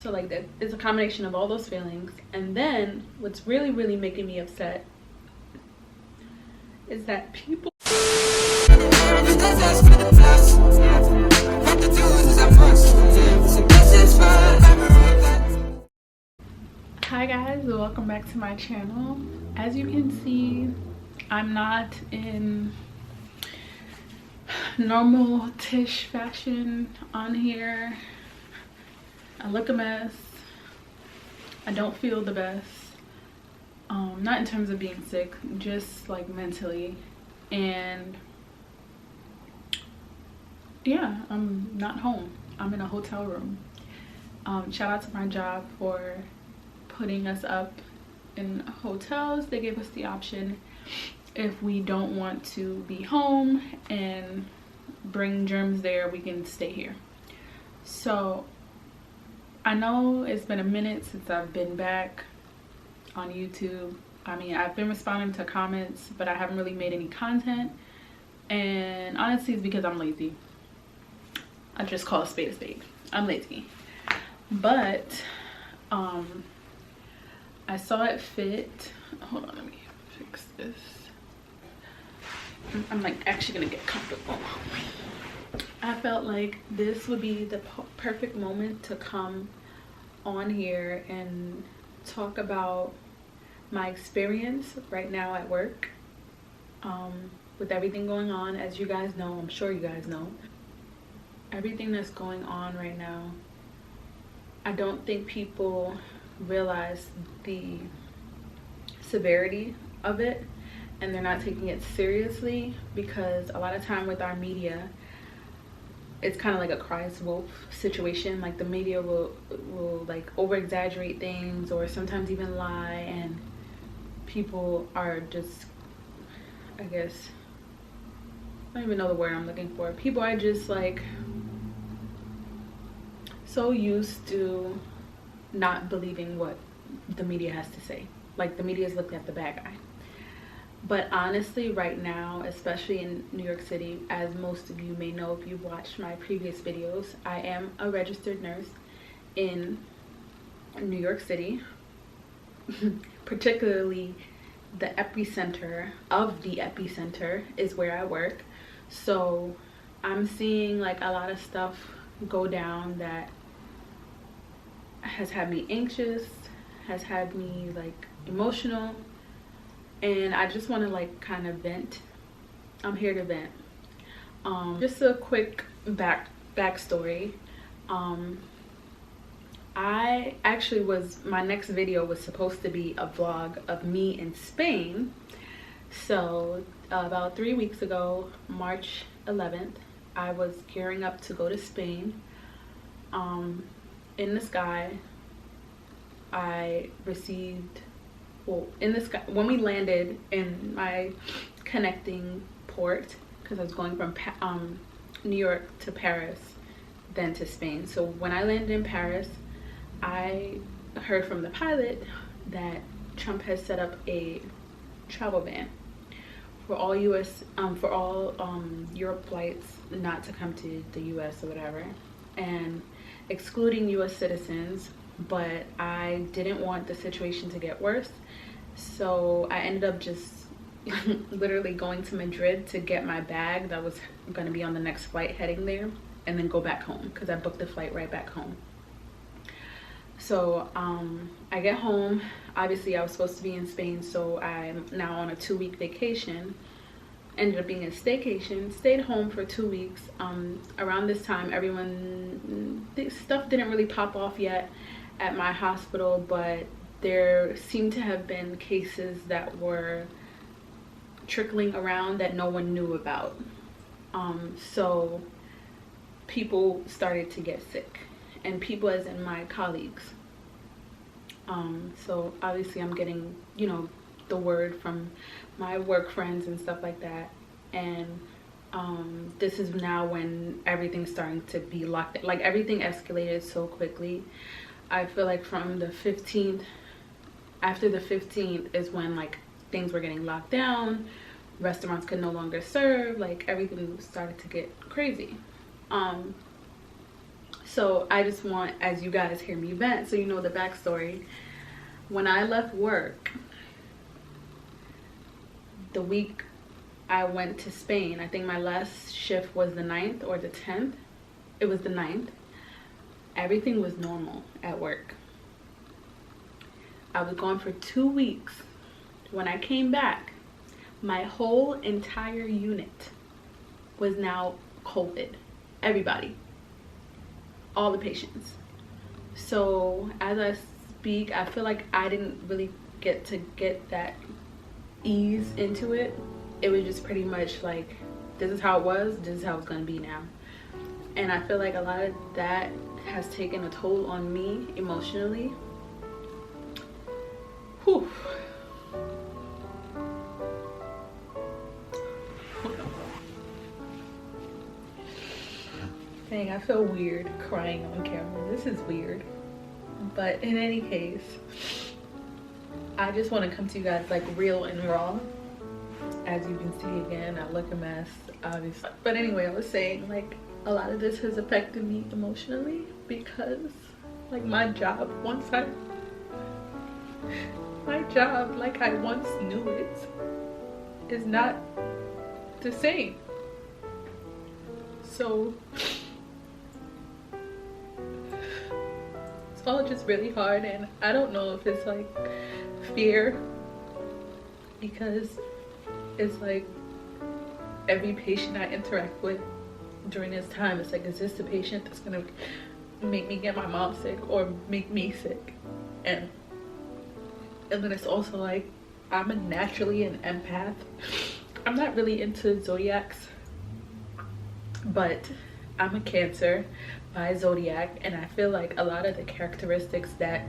So like that is a combination of all those feelings. And then what's really making me upset is that people Hi guys, welcome back to my channel. As you can see, I'm not in normal Tish fashion on here. I look a mess. I don't feel the best. Not in terms of being sick, just like mentally. And yeah, I'm not home. I'm in a hotel room. Shout out to my job for putting us up in hotels. They gave us the option if we don't want to be home and bring germs there, we can stay here. So I know it's been a minute since I've been back on YouTube. I mean, I've been responding to comments, but I haven't really made any content. And honestly, it's because I'm lazy. I just call a spade a spade. I'm lazy. But I saw it fit. Hold on, let me fix this. I'm like actually gonna get comfortable. I felt like this would be the perfect moment to come on here and talk about my experience right now at work, with everything going on. As you guys know, I'm sure you guys know, everything that's going on right now, I don't think people realize the severity of it, and they're not taking it seriously, because a lot of time with our media, it's kind of like a cries wolf situation. Like the media will like over exaggerate things or sometimes even lie, and people are just, I guess, I don't even know the word I'm looking for. People are just like so used to not believing what the media has to say. Like the media is looking at the bad guy. But honestly, right now, especially in New York City, as most of you may know if you've watched my previous videos, I am a registered nurse in New York City. Particularly the epicenter of the epicenter is where I work. So I'm seeing like a lot of stuff go down that has had me anxious, has had me like emotional, and I just want to like kind of vent. I'm here to vent. Just a quick backstory. I actually my next video was supposed to be a vlog of me in Spain. So about 3 weeks ago, March 11th, I was gearing up to go to Spain. In the sky, I received, well, in the sky, when we landed in my connecting port, because I was going from New York to Paris, then to Spain. So when I landed in Paris, I heard from the pilot that Trump has set up a travel ban for all Europe flights not to come to the US or whatever, and excluding US citizens. But I didn't want the situation to get worse, so I ended up just literally going to Madrid to get my bag that was going to be on the next flight heading there, and then go back home because I booked the flight right back home. So I get home. Obviously I was supposed to be in Spain, so I'm now on a 2-week vacation. Ended up being a staycation. Stayed home for 2 weeks. Around this time, stuff didn't really pop off yet at my hospital, but there seemed to have been cases that were trickling around that no one knew about. So people started to get sick, and people as in my colleagues. So obviously I'm getting, you know, the word from my work friends and stuff like that, and this is now when everything's starting to be locked. Like everything escalated so quickly. I feel like from the 15th, after the 15th is when like things were getting locked down, restaurants could no longer serve, like everything started to get crazy. So I just want, as you guys hear me vent, so you know the backstory. When I left work, the week I went to Spain, I think my last shift was the 9th or the 10th. It was the 9th. Everything was normal at work. I was gone for 2 weeks. When I came back, my whole entire unit was now COVID. Everybody. All the patients. So as I speak, I feel like I didn't really get to get that ease into it. It was just pretty much like, this is how it was, this is how it's gonna be now. And I feel like a lot of that has taken a toll on me emotionally. Whew. Dang, I feel weird crying on camera. This is weird. But in any case, I just want to come to you guys like real and raw. As you can see, again, I look a mess, obviously. But anyway, I was saying, like, a lot of this has affected me emotionally because, like, my job, like I once knew it, is not the same. So it's all just really hard, and I don't know if it's like fear, because it's like every patient I interact with during this time, it's like, is this the patient that's gonna make me get my mom sick or make me sick? And then it's also like, I'm naturally an empath. I'm not really into zodiacs, but I'm a Cancer by zodiac, and I feel like a lot of the characteristics that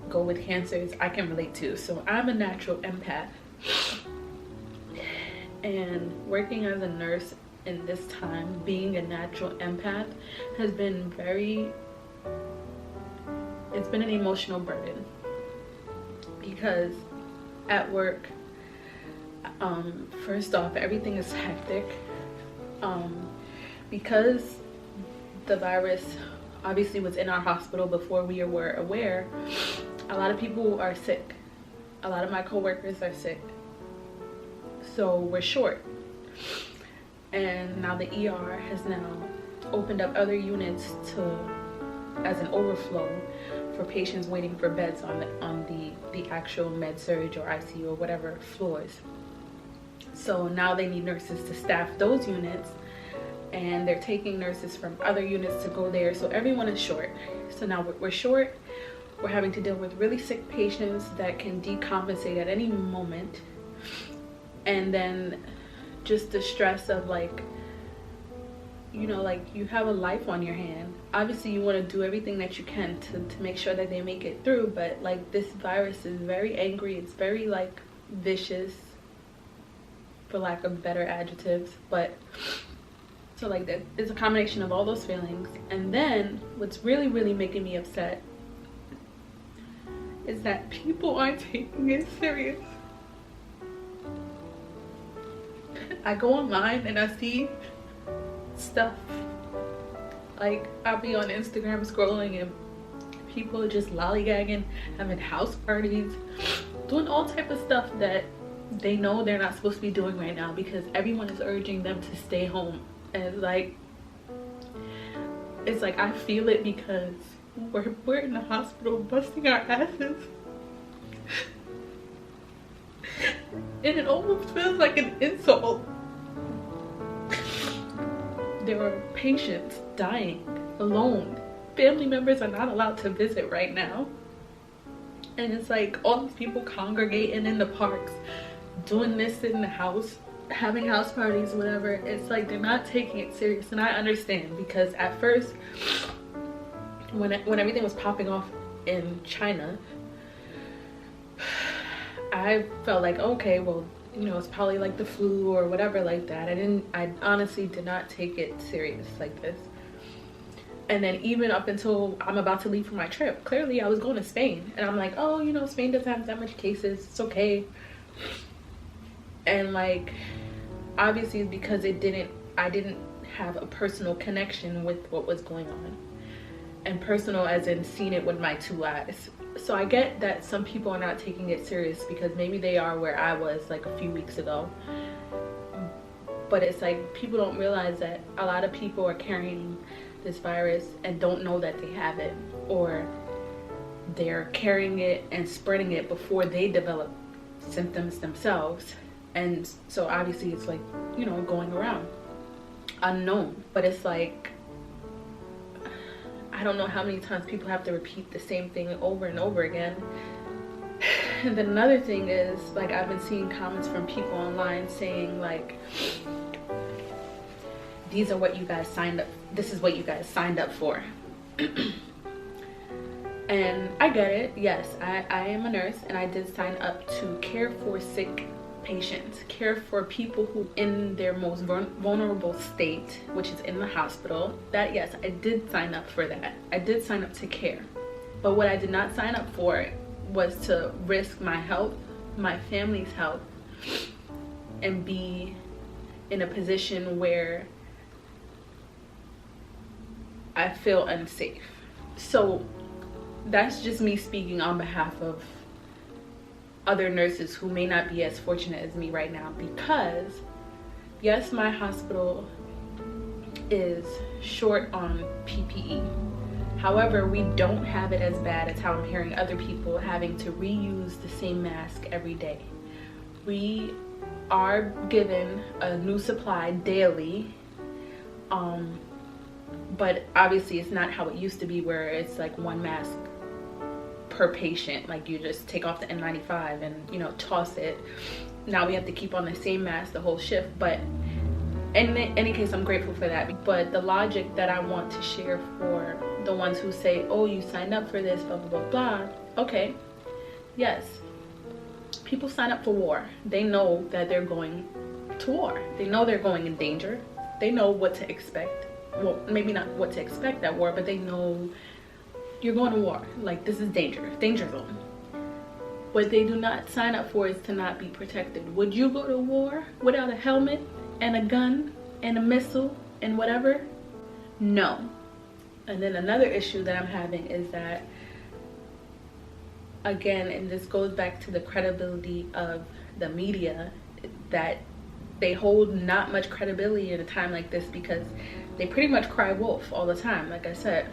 go with Cancers I can relate to. So I'm a natural empath, and working as a nurse in this time, being a natural empath has been it's been an emotional burden, because at work, first off, everything is hectic. Because the virus obviously was in our hospital before we were aware, a lot of people are sick. A lot of my coworkers are sick. So we're short. And now the ER has now opened up other units as an overflow for patients waiting for beds on the actual med surg or ICU or whatever floors. So now they need nurses to staff those units, and they're taking nurses from other units to go there. So everyone is short. So now we're short. We're having to deal with really sick patients that can decompensate at any moment. And then just the stress of, like, you know, like, you have a life on your hand. Obviously you want to do everything that you can to make sure that they make it through, but like, this virus is very angry. It's very like vicious, for lack of better adjectives. But so like, that is a combination of all those feelings. And then what's really making me upset is that people aren't taking it serious. I go online and I see stuff, like, I'll be on Instagram scrolling and people are just lollygagging, having house parties, doing all type of stuff that they know they're not supposed to be doing right now, because everyone is urging them to stay home. And it's like I feel it, because we're in the hospital busting our asses. And it almost feels like an insult. There are patients dying alone. Family members are not allowed to visit right now. And it's like all these people congregating in the parks, doing this in the house, having house parties, whatever. It's like they're not taking it serious. And I understand, because at first, when everything was popping off in China, I felt like, okay, well, you know, it's probably like the flu or whatever like that. I honestly did not take it serious like this. And then even up until I'm about to leave for my trip, clearly I was going to Spain, and I'm like, oh, you know, Spain doesn't have that much cases, it's okay. And like, obviously it's because I didn't have a personal connection with what was going on. And personal as in seeing it with my 2 eyes. So I get that some people are not taking it serious because maybe they are where I was like a few weeks ago. But it's like people don't realize that a lot of people are carrying this virus and don't know that they have it, or they're carrying it and spreading it before they develop symptoms themselves. And so obviously it's like, you know, going around unknown. But it's like, I don't know how many times people have to repeat the same thing over and over again. And then another thing is, like, I've been seeing comments from people online saying like, these are what you guys signed up, this is what you guys signed up for. And I get it. Yes, I am a nurse and I did sign up to care for sick patients, care for people who in their most vulnerable state, which is in the hospital. That, yes, I did sign up for that. I did sign up to care. But what I did not sign up for was to risk my health, my family's health, and be in a position where I feel unsafe. So that's just me speaking on behalf of other nurses who may not be as fortunate as me right now, because yes, my hospital is short on PPE. However, we don't have it as bad as how I'm hearing other people having to reuse the same mask every day. We are given a new supply daily, but obviously it's not how it used to be, where it's like 1 mask per patient. Like, you just take off the N95 and, you know, toss it. Now we have to keep on the same mask the whole shift. But in any case, I'm grateful for that. But the logic that I want to share for the ones who say, oh, you signed up for this, blah, blah, blah, blah. Okay, yes. People sign up for war. They know that they're going to war. They know they're going in danger. They know what to expect. Well, maybe not what to expect at war, but they know you're going to war. Like, this is danger zone. What they do not sign up for is to not be protected. Would you go to war without a helmet and a gun and a missile and whatever? No. And then another issue that I'm having is that, again, and this goes back to the credibility of the media, that they hold not much credibility at a time like this, because they pretty much cry wolf all the time, like I said,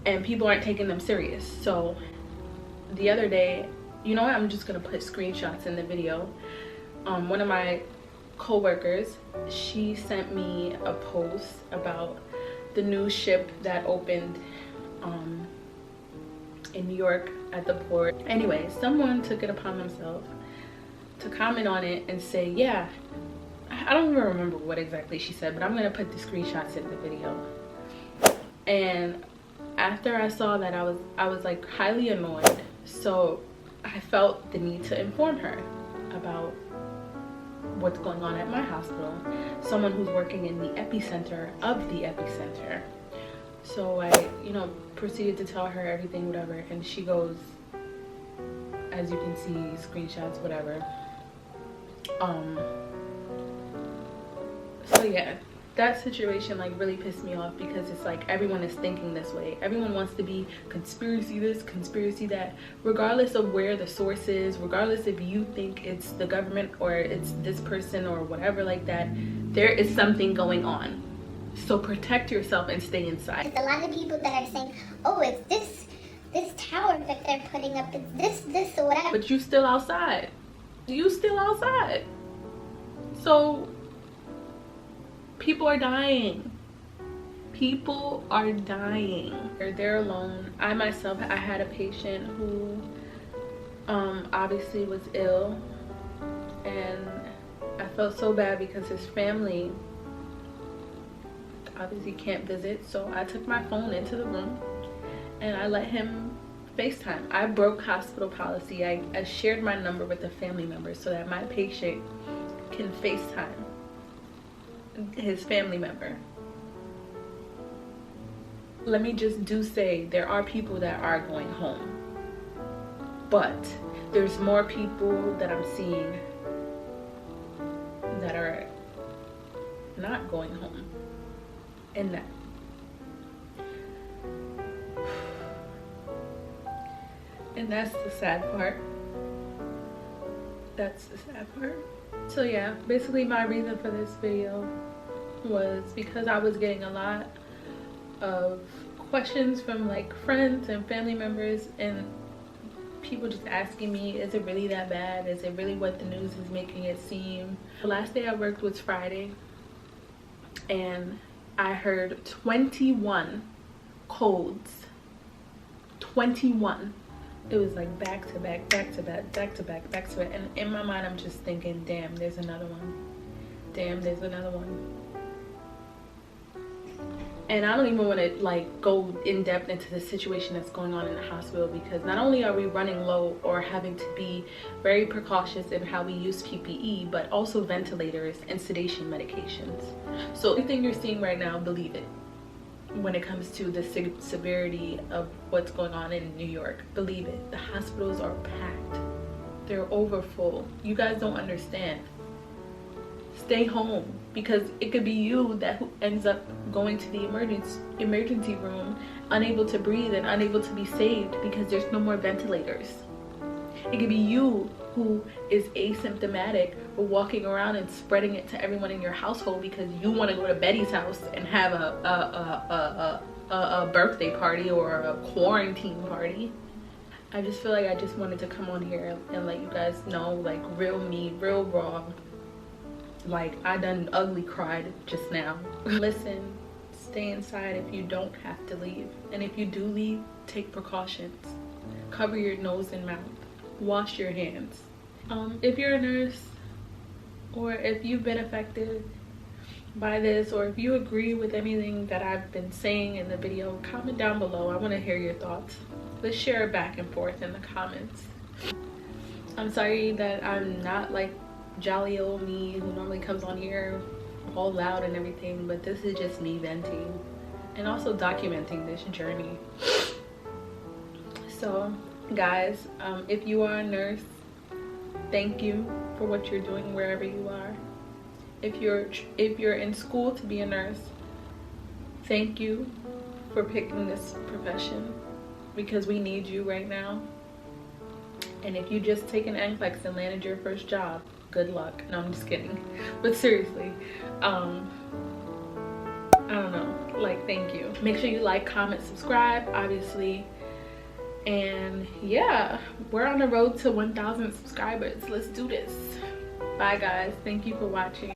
and people aren't taking them serious. So the other day, you know what, I'm just gonna put screenshots in the video. One of my co-workers, she sent me a post about the new ship that opened in New York at the port. Anyway, someone took it upon themselves to comment on it and say, yeah, I don't even remember what exactly she said, but I'm gonna put the screenshots in the video. And after I saw that, I was like highly annoyed. So I felt the need to inform her about what's going on at my hospital, someone who's working in the epicenter of the epicenter. So I, you know, proceeded to tell her everything, whatever, and she goes, as you can see, screenshots, whatever. So yeah, that situation like really pissed me off, because it's like everyone is thinking this way. Everyone wants to be conspiracy this, conspiracy that, regardless of where the source is, regardless if you think it's the government or it's this person or whatever like that, there is something going on. So protect yourself and stay inside. There's a lot of people that are saying, oh, it's this tower that they're putting up, it's this or whatever. But you still outside. You still outside. So people are dying. People are dying. They're alone. I myself, I had a patient who obviously was ill, and I felt so bad because his family obviously can't visit. So I took my phone into the room and I let him FaceTime. I broke hospital policy. I shared my number with a family member so that my patient can FaceTime his family member. Let me just say there are people that are going home, but there's more people that I'm seeing that are not going home. And that's the sad part. That's the sad part. So yeah, basically my reason for this video was because I was getting a lot of questions from like friends and family members, and people just asking me, is it really that bad? Is it really what the news is making it seem? The last day I worked was Friday, and I heard 21 codes. 21. It was like back to back, back to back, back to back, back to back. And in my mind, I'm just thinking, damn, there's another one. Damn, there's another one. And I don't even want to like go in depth into the situation that's going on in the hospital, because not only are we running low or having to be very precautious in how we use PPE, but also ventilators and sedation medications. So everything you're seeing right now, believe it. When it comes to the severity of what's going on in New York, believe it. The hospitals are packed. They're over full. You guys don't understand. Stay home, because it could be you that ends up going to the emergency room unable to breathe and unable to be saved because there's no more ventilators. It could be you who is asymptomatic or walking around and spreading it to everyone in your household because you want to go to Betty's house and have a birthday party or a quarantine party. I just feel like I just wanted to come on here and let you guys know, like, real me, real raw. Like, I done ugly cried just now. Listen, stay inside if you don't have to leave. And if you do leave, take precautions. Cover your nose and mouth. Wash your hands. If you're a nurse, or if you've been affected by this, or if you agree with anything that I've been saying in the video, comment down below. I want to hear your thoughts. Let's share it back and forth in the comments. I'm sorry that I'm not like jolly old me who normally comes on here all loud and everything, but this is just me venting and also documenting this journey. So guys, if you are a nurse, thank you for what you're doing wherever you are. If you're in school to be a nurse, thank you for picking this profession, because we need you right now. And if you just take an NCLEX and landed your first job, good luck. No, I'm just kidding. But seriously, I don't know, like, thank you. Make sure you like, comment, subscribe, obviously. And yeah, we're on the road to 1,000 subscribers. Let's do this. Bye guys, thank you for watching.